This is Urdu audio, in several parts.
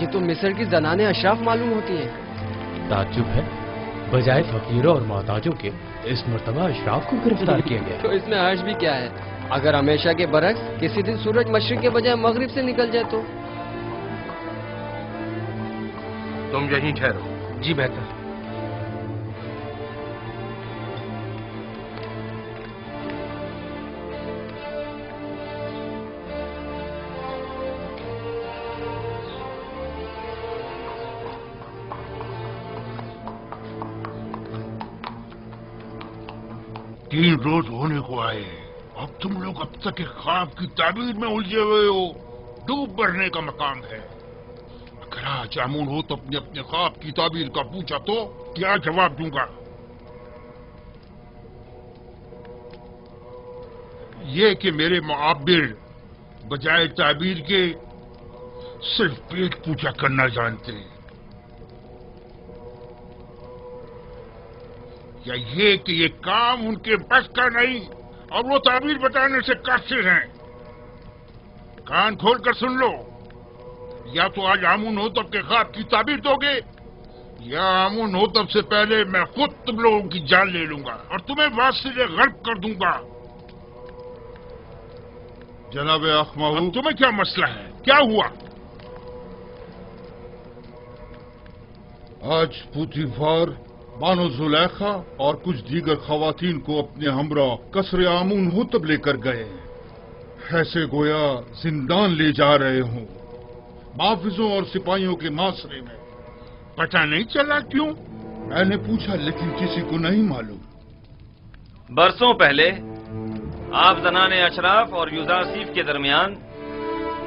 یہ تو مصر کی زنانیں اشراف معلوم ہوتی ہیں۔ تعجب ہے، بجائے فقیروں اور محتاجوں کے اس مرتبہ اشراف کو گرفتار کیا گیا۔ تو اس میں حرج بھی کیا ہے؟ اگر ہمیشہ کے برعکس کسی دن سورج مشرق کے بجائے مغرب سے نکل جائے تو؟ تم یہیں ٹھہرو۔ جی بہتر۔ تین روز ہونے کو آئے، اب تم لوگ اب تک ایک خواب کی تعبیر میں الجھے ہوئے ہو۔ ڈوب مرنے کا مقام ہے۔ اگر آج آمون ہو تو اپنے خواب کی تعبیر کا پوچھا تو کیا جواب دوں گا؟ یہ کہ میرے معابر بجائے تعبیر کے صرف پیٹ پوچھا کرنا جانتے ہیں، یا یہ کہ یہ کام ان کے بس کا نہیں اور وہ تعبیر بتانے سے قاصر ہیں؟ کان کھول کر سن لو، یا تو آج آمون ہوتب کے خواب کی تعبیر دو گے، یا آمون ہوتب سے پہلے میں خود تم لوگوں کی جان لے لوں گا اور تمہیں واصل غرب کر دوں گا۔ جناب اخماہو، تمہیں کیا مسئلہ ہے؟ کیا ہوا؟ آج پوتیفار بانو زلیخا اور کچھ دیگر خواتین کو اپنے ہمراہ قصر آمون ہوتب لے کر گئے، ایسے گویا زندان لے جا رہے ہوں، محافظوں اور سپاہیوں کے معاشرے میں۔ پتہ نہیں چلا کیوں؟ میں نے پوچھا لیکن کسی کو نہیں معلوم۔ برسوں پہلے آپ زنان اشراف اور یوزارسیف کے درمیان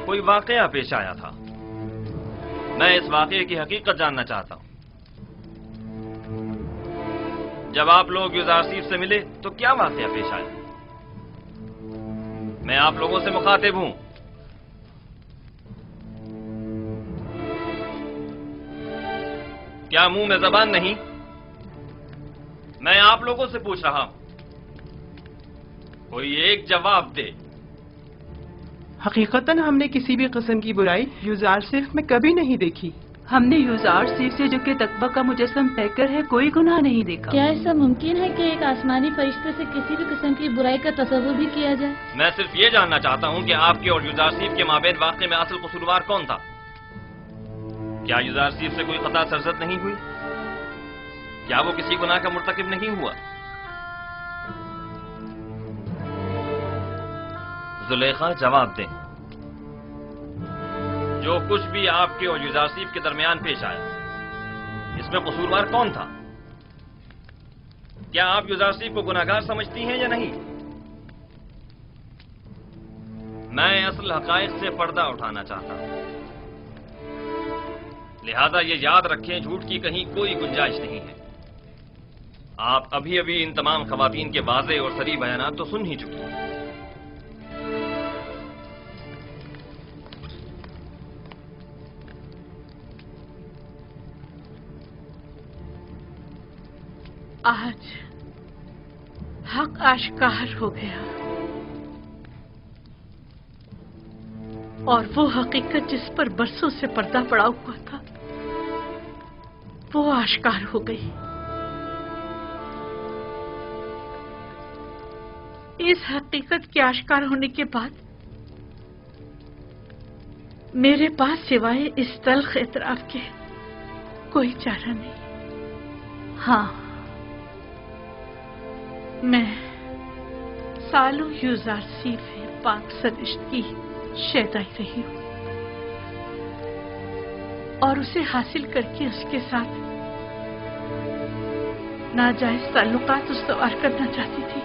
کوئی واقعہ پیش آیا تھا۔ میں اس واقعے کی حقیقت جاننا چاہتا ہوں۔ جب آپ لوگ یوزارسیف سے ملے تو کیا واقعہ پیش آیا؟ میں آپ لوگوں سے مخاطب ہوں۔ کیا منہ میں زبان نہیں؟ میں آپ لوگوں سے پوچھ رہا ہوں، کوئی ایک جواب دے۔ حقیقتاً ہم نے کسی بھی قسم کی برائی یوزارسیف میں کبھی نہیں دیکھی۔ ہم نے یوزارسیف سے جو کہ تقوی کا مجسم پیکر ہے کوئی گناہ نہیں دیکھا۔ کیا ایسا ممکن ہے کہ ایک آسمانی فرشتے سے کسی بھی قسم کی برائی کا تصور بھی کیا جائے؟ میں صرف یہ جاننا چاہتا ہوں کہ آپ کے اور یوزارسیف کے مابین واقعے میں اصل قصوروار کون تھا؟ کیا یوزارسیف سے کوئی خطا سرزد نہیں ہوئی؟ کیا وہ کسی گناہ کا مرتکب نہیں ہوا؟ زلیخا جواب دیں، جو کچھ بھی آپ کے اور یوزارسیف کے درمیان پیش آیا اس میں قصوروار کون تھا؟ کیا آپ یوزارسیف کو گناہگار سمجھتی ہیں یا نہیں؟ میں اصل حقائق سے پردہ اٹھانا چاہتا ہوں، لہذا یہ یاد رکھیں جھوٹ کی کہیں کوئی گنجائش نہیں ہے۔ آپ ابھی ان تمام خواتین کے واضح اور صریح بیانات تو سن ہی چکی ہیں۔ آج حق آشکار ہو گیا اور وہ حقیقت جس پر برسوں سے پردہ پڑا ہوا تھا وہ آشکار ہو گئی۔ اس حقیقت کے آشکار ہونے کے بعد میرے پاس سوائے اس تلخ اعتراف کے کوئی چارہ نہیں۔ ہاں، میں سالوں یوزارسیف پاک سرشت کی شیدائی رہی ہوں اور اسے حاصل کر کے اس کے ساتھ ناجائز تعلقات استوار کرنا چاہتی تھی،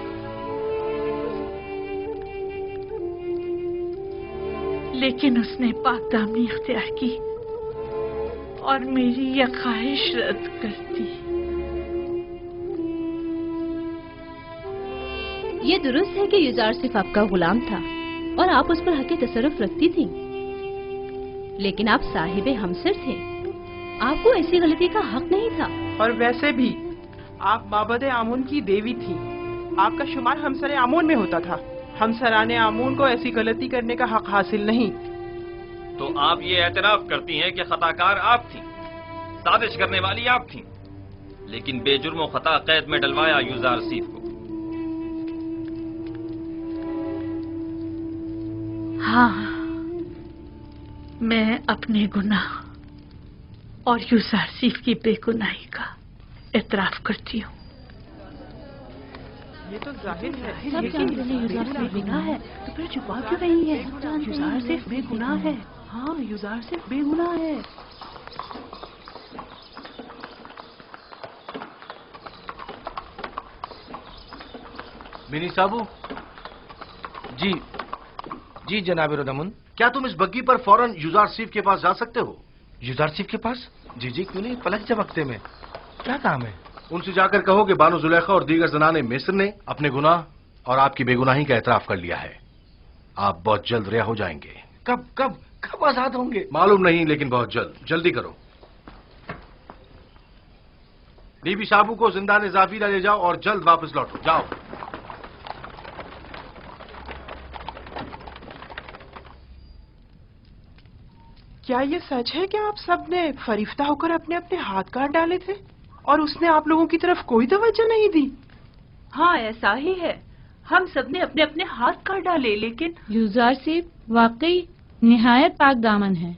لیکن اس نے پاک دامنی اختیار کی اور میری یہ خواہش رد کر دی۔ یہ درست ہے کہ یوزارسیف آپ کا غلام تھا اور آپ اس پر حق تصرف رکھتی تھی، لیکن آپ صاحب ہمسر تھے، آپ کو ایسی غلطی کا حق نہیں تھا۔ اور ویسے بھی آپ مابد آمون کی دیوی تھی، آپ کا شمار ہمسر آمون میں ہوتا تھا۔ ہمسران آمون کو ایسی غلطی کرنے کا حق حاصل نہیں۔ تو آپ یہ اعتراف کرتی ہیں کہ خطا کار آپ تھیں، سازش کرنے والی آپ تھیں، لیکن بے جرم و خطا قید میں ڈلوایا یوزار سیف کو۔ ہاں، میں اپنے گناہ اور یوزار سیف کی بے گناہی کا اعتراف کرتی ہوں۔ یہ تو ظاہر ہے سب جانتے ہیں یوزار سیف بے گناہ ہے، تو پھر چھپا کیوں رہی ہے؟ یوزار سیف بے گناہ ہے۔ ہاں، یوزار سیف بے گناہ ہے۔ بنی صابو، جی جناب ردامن، کیا تم اس بگی پر فوراً یوزار سیف کے پاس جا سکتے ہو؟ یوزار سیف کے پاس؟ جی کیوں نہیں، پلک جھپکتے میں کیا کام ہے؟ ان سے جا کر کہو کہ بانو زلیخا اور دیگر زنان مصر نے اپنے گناہ اور آپ کی بے گناہی کا اعتراف کر لیا ہے۔ آپ بہت جلد رہا ہو جائیں گے۔ کب آزاد ہوں گے؟ معلوم نہیں، لیکن بہت جلد۔ جلدی کرو۔ بی بی صابو کو زندان زافیرہ لے جاؤ اور جلد واپس لوٹو۔ جاؤ۔ کیا یہ سچ ہے کہ آپ سب نے فریفتہ ہو کر اپنے اپنے ہاتھ کاٹ ڈالے تھے اور اس نے آپ لوگوں کی طرف کوئی توجہ نہیں دی؟ ہاں، ایسا ہی ہے، ہم سب نے اپنے اپنے ہاتھ کاٹ ڈالے، لیکن یوزار سیف واقعی نہایت پاک دامن ہے۔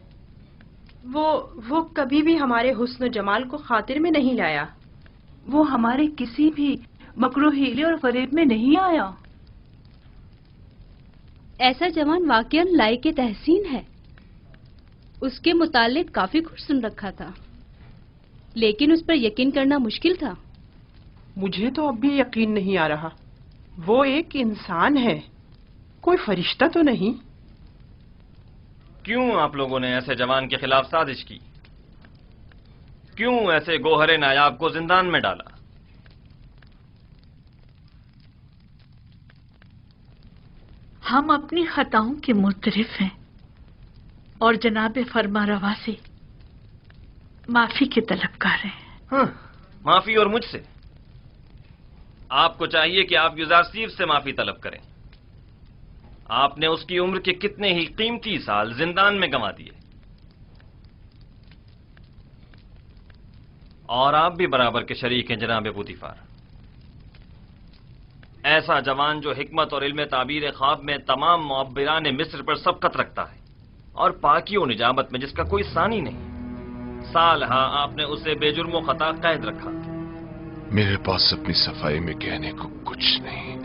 وہ کبھی بھی ہمارے حسن و جمال کو خاطر میں نہیں لایا۔ وہ ہمارے کسی بھی مکرو ہیلے اور فریب میں نہیں آیا۔ ایسا جوان واقعاً لائق تحسین ہے۔ اس کے متعلق کافی کچھ سن رکھا تھا، لیکن اس پر یقین کرنا مشکل تھا۔ مجھے تو اب بھی یقین نہیں آ رہا۔ وہ ایک انسان ہے، کوئی فرشتہ تو نہیں۔ کیوں آپ لوگوں نے ایسے جوان کے خلاف سازش کی؟ کیوں ایسے گوہر نایاب کو زندان میں ڈالا؟ ہم اپنی خطاؤں کے معترف ہیں اور جناب فرما روا سے معافی کے طلبگار ہیں۔ معافی اور مجھ سے؟ آپ کو چاہیے کہ آپ یوزار سیف سے معافی طلب کریں۔ آپ نے اس کی عمر کے کتنے ہی قیمتی سال زندان میں گنوا دیے، اور آپ بھی برابر کے شریک ہیں جناب پوتیفار۔ ایسا جوان جو حکمت اور علم تعبیر خواب میں تمام معبران مصر پر سبقت رکھتا ہے، اور پاکی و نجابت میں جس کا کوئی ثانی نہیں، سالہا آپ نے اسے بے جرم و خطا قید رکھا۔ میرے پاس اپنی صفائی میں کہنے کو کچھ نہیں،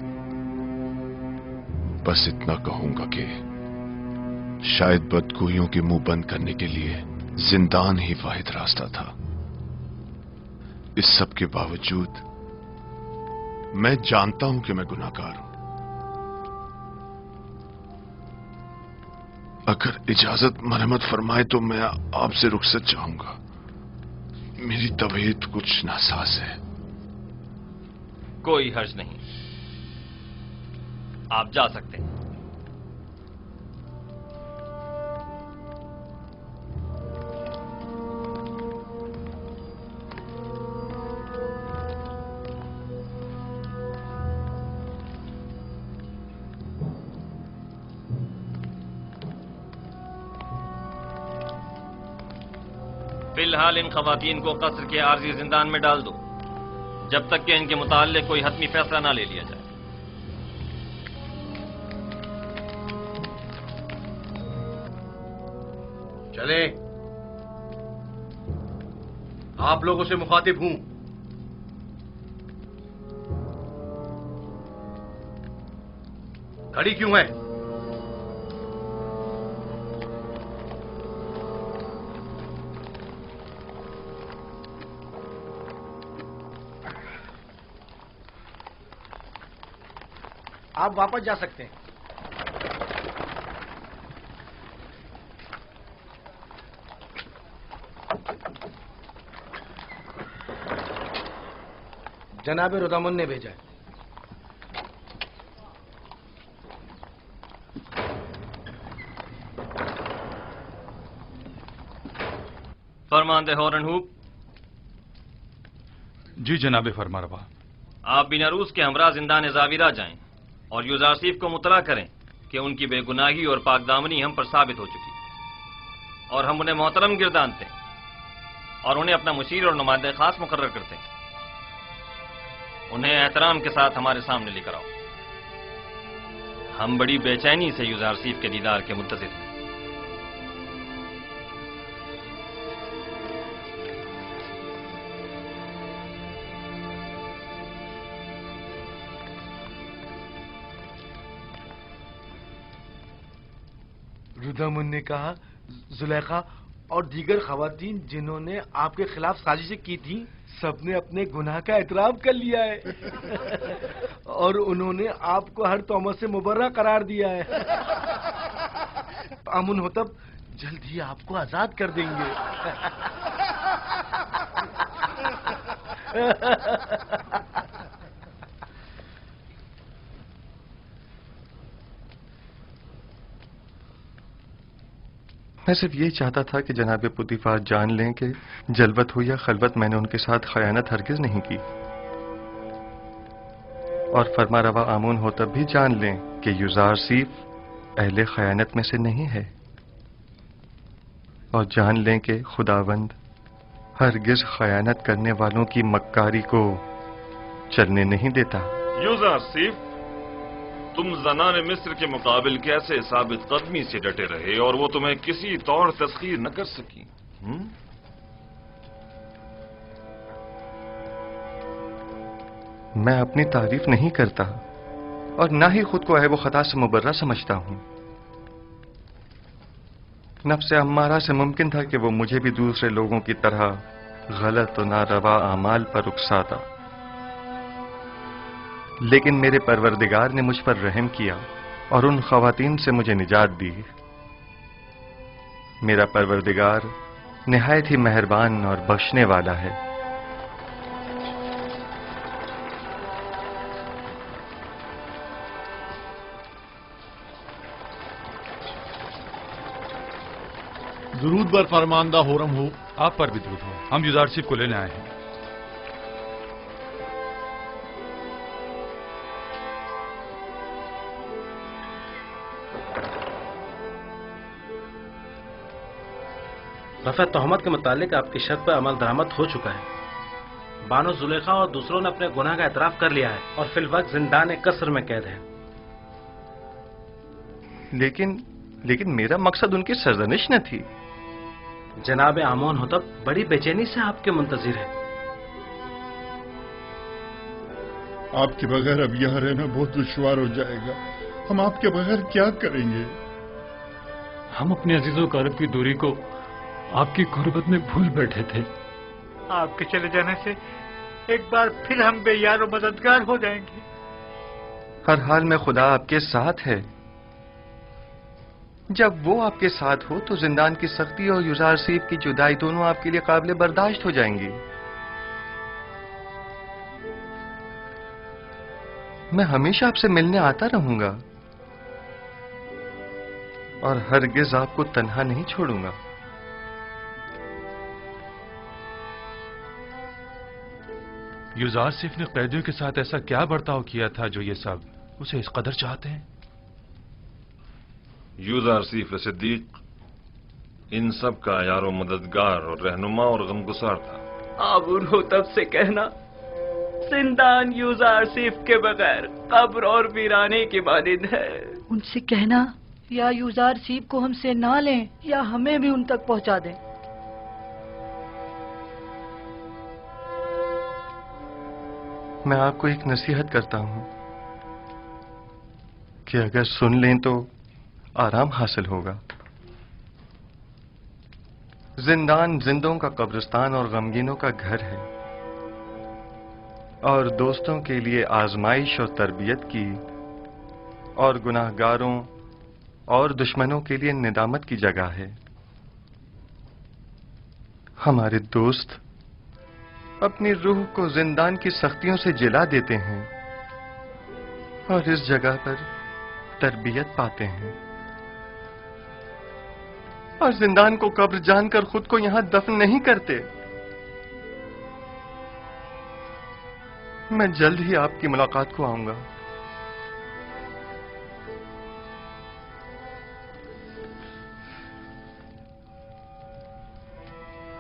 بس اتنا کہوں گا کہ شاید بدگوئیوں کے منہ بند کرنے کے لیے زندان ہی واحد راستہ تھا۔ اس سب کے باوجود میں جانتا ہوں کہ میں گناہگار ہوں۔ اگر اجازت مرحمت فرمائے تو میں آپ سے رخصت چاہوں گا۔ میری طبیعت کچھ ناساز ہے۔ کوئی حرج نہیں، آپ جا سکتے ہیں۔ فی الحال ان خواتین کو قصر کے عارضی زندان میں ڈال دو، جب تک کہ ان کے متعلق کوئی حتمی فیصلہ نہ لے لیا جائے۔ چلے، آپ لوگوں سے مخاطب ہوں۔ کھڑی کیوں ہے؟ آپ واپس جا سکتے ہیں۔ جناب ردامن نے بھیجا ہے۔ فرماندہ ہورن ہوپ۔ جی جناب فرما روا۔ آپ بیناروس کے ہمراہ زندان زاویرہ جائیں اور یوزار سیف کو مطلع کریں کہ ان کی بے گناہی اور پاک دامنی ہم پر ثابت ہو چکی۔ اور ہم انہیں محترم گردانتے ہیں اور انہیں اپنا مشیر اور نمائندہ خاص مقرر کرتے ہیں. انہیں احترام کے ساتھ ہمارے سامنے لے کر آؤ. ہم بڑی بے چینی سے یوزارسیف کے دیدار کے منتظر ہیں. ردامن نے کہا زلیخا اور دیگر خواتین جنہوں نے آپ کے خلاف سازشیں کی تھیں سب نے اپنے گناہ کا اعتراف کر لیا ہے اور انہوں نے آپ کو ہر تہمت سے مبرہ قرار دیا ہے. امن ہوتب جلد ہی آپ کو آزاد کر دیں گے. میں صرف یہ چاہتا تھا کہ جناب پوتیفار جان لیں کہ جلوت ہو یا خلوت میں نے ان کے ساتھ خیانت ہرگز نہیں کی، اور فرما روا آمون ہوتب بھی جان لیں کہ یوزارسیف اہل خیانت میں سے نہیں ہے، اور جان لیں کہ خداوند ہرگز خیانت کرنے والوں کی مکاری کو چلنے نہیں دیتا. یوزارسیف، تم زنان مصر کے مقابل کیسے ثابت قدمی سے ڈٹے رہے اور وہ تمہیں کسی طور تسخیر نہ کر سکی؟ میں اپنی تعریف نہیں کرتا اور نہ ہی خود کو عیب و خطا سے مبرہ سمجھتا ہوں. نفس امارہ سے ممکن تھا کہ وہ مجھے بھی دوسرے لوگوں کی طرح غلط و ناروا اعمال پر اکساتا، لیکن میرے پروردگار نے مجھ پر رحم کیا اور ان خواتین سے مجھے نجات دی. میرا پروردگار نہایت ہی مہربان اور بخشنے والا ہے. درود بر فرماندہ ہورم ہو. آپ پر بھی درود ہو. ہم یوزارسیف کو لینے آئے ہیں. رفع تہمت کے متعلق آپ کی شرط پر عمل درآمد ہو چکا ہے. بانو زلیخا اور دوسروں نے اپنے گناہ کا اعتراف کر لیا ہے اور فی الوقت زندان قصر میں قید ہے. لیکن میرا مقصد ان کی سرزنش نہ تھی. جناب آمون ہوتب بڑی بے چینی سے آپ کے منتظر ہے. آپ کے بغیر اب یہاں رہنا بہت دشوار ہو جائے گا. ہم آپ کے بغیر کیا کریں گے؟ ہم اپنے عزیز و اقارب کی دوری کو آپ کی غربت میں بھول بیٹھے تھے. آپ کے چلے جانے سے ایک بار پھر ہم بے یار و مددگار ہو جائیں گے. ہر حال میں خدا آپ کے ساتھ ہے. جب وہ آپ کے ساتھ ہو تو زندان کی سختی اور یوزارسیف کی جدائی دونوں آپ کے لیے قابل برداشت ہو جائیں گی. میں ہمیشہ آپ سے ملنے آتا رہوں گا اور ہرگز آپ کو تنہا نہیں چھوڑوں گا. یوزارسیف نے قیدیوں کے ساتھ ایسا کیا برتاؤ کیا تھا جو یہ سب اسے اس قدر چاہتے ہیں؟ یوزارسیف صدیق ان سب کا یار و مددگار اور رہنما اور غمگسار تھا. آمون ہوتب سے کہنا زندان یوزارسیف کے بغیر قبر اور ویرانے کی مانند ہے. ان سے کہنا یا یوزارسیف کو ہم سے نہ لیں یا ہمیں بھی ان تک پہنچا دیں. میں آپ کو ایک نصیحت کرتا ہوں کہ اگر سن لیں تو آرام حاصل ہوگا. زندان زندوں کا قبرستان اور غمگینوں کا گھر ہے اور دوستوں کے لیے آزمائش اور تربیت کی اور گناہ گاروں اور دشمنوں کے لیے ندامت کی جگہ ہے. ہمارے دوست اپنی روح کو زندان کی سختیوں سے جلا دیتے ہیں اور اس جگہ پر تربیت پاتے ہیں، اور زندان کو قبر جان کر خود کو یہاں دفن نہیں کرتے. میں جلد ہی آپ کی ملاقات کو آؤں گا.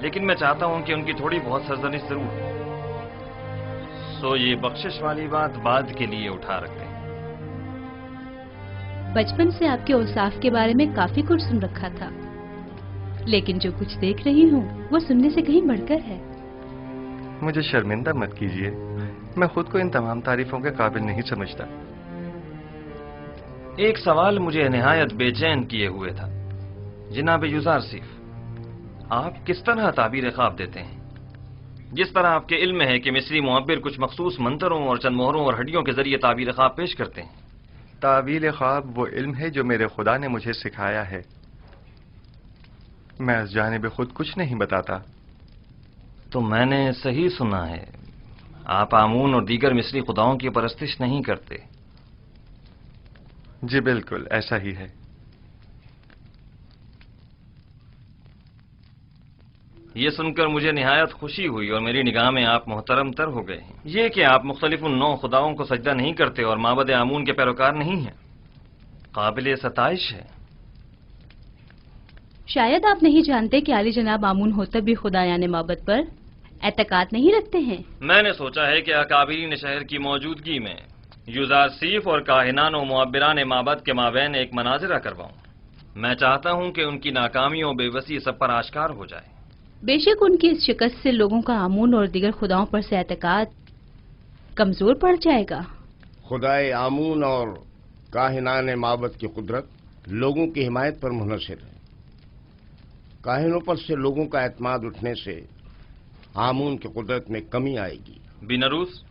لیکن میں چاہتا ہوں کہ ان کی تھوڑی بہت سرزنش ضرور ہو۔ سو یہ بخشش والی بات بعد کے لیے اٹھا رکھتے ہیں۔ بچپن سے آپ کے اوصاف کے بارے میں کافی کچھ سن رکھا تھا، لیکن جو کچھ دیکھ رہی ہوں وہ سننے سے کہیں بڑھ کر ہے۔ مجھے شرمندہ مت کیجیے، میں خود کو ان تمام تعریفوں کے قابل نہیں سمجھتا۔ ایک سوال مجھے نہایت بے چین کیے ہوئے تھا۔ جناب یوزارسیف، آپ کس طرح تعبیر خواب دیتے ہیں؟ جس طرح آپ کے علم ہے کہ مصری معبر کچھ مخصوص منتروں اور چند مہروں اور ہڈیوں کے ذریعے تعبیر خواب پیش کرتے ہیں۔ تعبیر خواب وہ علم ہے جو میرے خدا نے مجھے سکھایا ہے، میں اس جانب خود کچھ نہیں بتاتا۔ تو میں نے صحیح سنا ہے، آپ آمون اور دیگر مصری خداؤں کی پرستش نہیں کرتے؟ جی بالکل ایسا ہی ہے۔ یہ سن کر مجھے نہایت خوشی ہوئی اور میری نگاہ میں آپ محترم تر ہو گئے ہیں۔ یہ کہ آپ مختلف ان 9 خداؤں کو سجدہ نہیں کرتے اور معبد آمون کے پیروکار نہیں ہیں، قابل ستائش ہے۔ شاید آپ نہیں جانتے کہ عالی جناب آمون ہوتب بھی خدایان معبد پر اعتقاد نہیں رکھتے ہیں۔ میں نے سوچا ہے کہ اکابرین شہر کی موجودگی میں یوزارسیف اور کاہنان و معبران معبد کے مابین ایک مناظرہ کرواؤں۔ میں چاہتا ہوں کہ ان کی ناکامی و بے بسی سب پر آشکار ہو جائے۔ بے شک ان کی اس شکست سے لوگوں کا آمون اور دیگر خداؤں پر سے اعتقاد کمزور پڑ جائے گا۔ خدائے آمون اور کاہنان معبد کی قدرت لوگوں کی حمایت پر منحصر ہے۔ کاہنوں پر سے لوگوں کا اعتماد اٹھنے سے آمون کی قدرت میں کمی آئے گی۔ بینروس،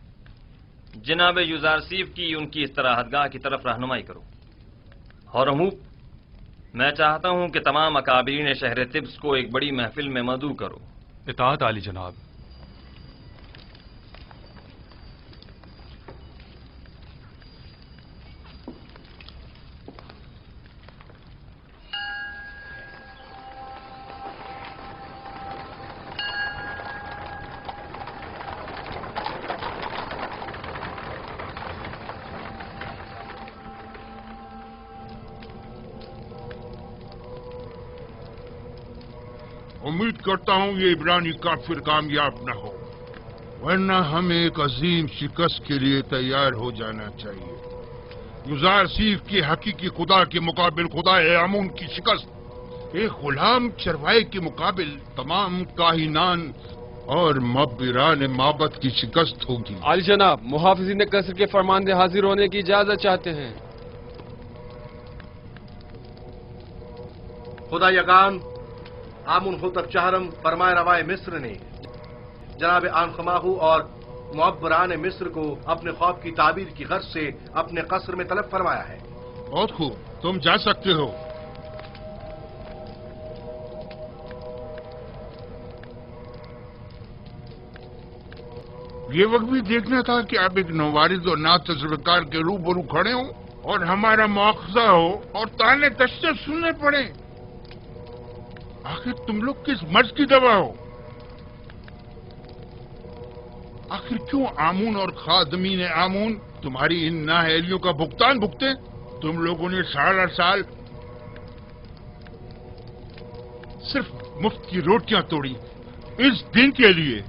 جناب یوزارسیف کی ان کی استراحتگاہ کی طرف رہنمائی کرو۔ ہورموپ، میں چاہتا ہوں کہ تمام اکابرین شہر طبس کو ایک بڑی محفل میں مدعو کرو۔ اطاعت عالی جناب۔ امید کرتا ہوں یہ عبرانی کافر کامیاب نہ ہو، ورنہ ہمیں ایک عظیم شکست کے لیے تیار ہو جانا چاہیے۔ یوزارسیف کی حقیقی خدا کے مقابل خدا آمون کی شکست ایک غلام چروائے کے مقابل تمام کاہنان اور معبران معبد کی شکست ہوگی۔ عالی جناب، محافظین قصر کے فرماندے حاضر ہونے کی اجازت چاہتے ہیں۔ خدا یگان آمون ہوتب چہرم فرمائے روائے مصر نے جناب آنخماہو اور معبران مصر کو اپنے خواب کی تعبیر کی غرض سے اپنے قصر میں طلب فرمایا ہے۔ بہت خوب، تم جا سکتے ہو۔ یہ وقت بھی دیکھنا تھا کہ آپ ایک نوارد اور ناتجربہ کے روبرو کھڑے ہوں اور ہمارا مواخذہ ہو اور تانے تشنے سننے پڑے۔ آخر تم لوگ کس مرض کی دوا ہو؟ آخر کیوں آمون اور خادمین آمون تمہاری ان نااہلیوں کا بھگتان بھگتے؟ تم لوگوں نے سارا سال صرف مفت کی روٹیاں توڑی اس دن کے لیے۔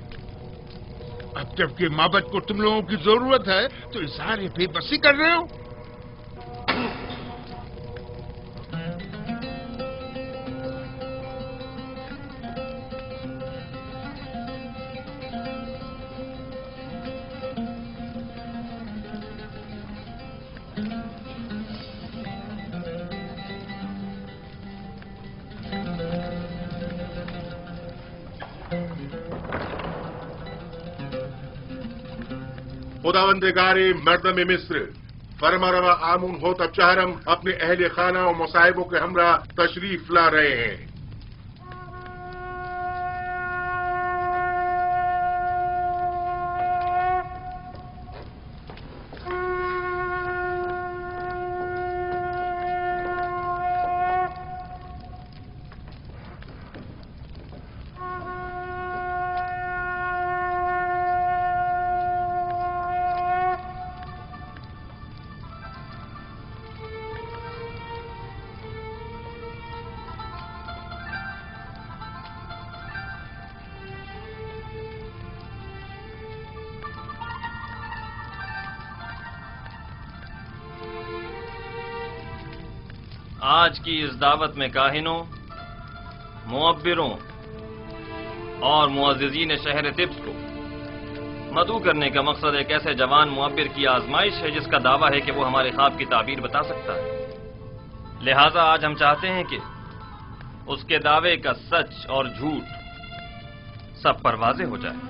اب جب کہ معبد کو تم لوگوں کی ضرورت ہے تو اظہار بے بسی کر رہے ہو۔ خداوندگار مردم مصر، فرما روا آمون ہوتب چہرم اپنے اہل خانہ و مصاحبوں کے ہمراہ تشریف لا رہے ہیں۔ آج کی اس دعوت میں کاہنوں، معبروں اور معززین شہر طبس کو مدعو کرنے کا مقصد ایک ایسے جوان معبر کی آزمائش ہے جس کا دعویٰ ہے کہ وہ ہمارے خواب کی تعبیر بتا سکتا ہے۔ لہٰذا آج ہم چاہتے ہیں کہ اس کے دعوے کا سچ اور جھوٹ سب پر واضح ہو جائے۔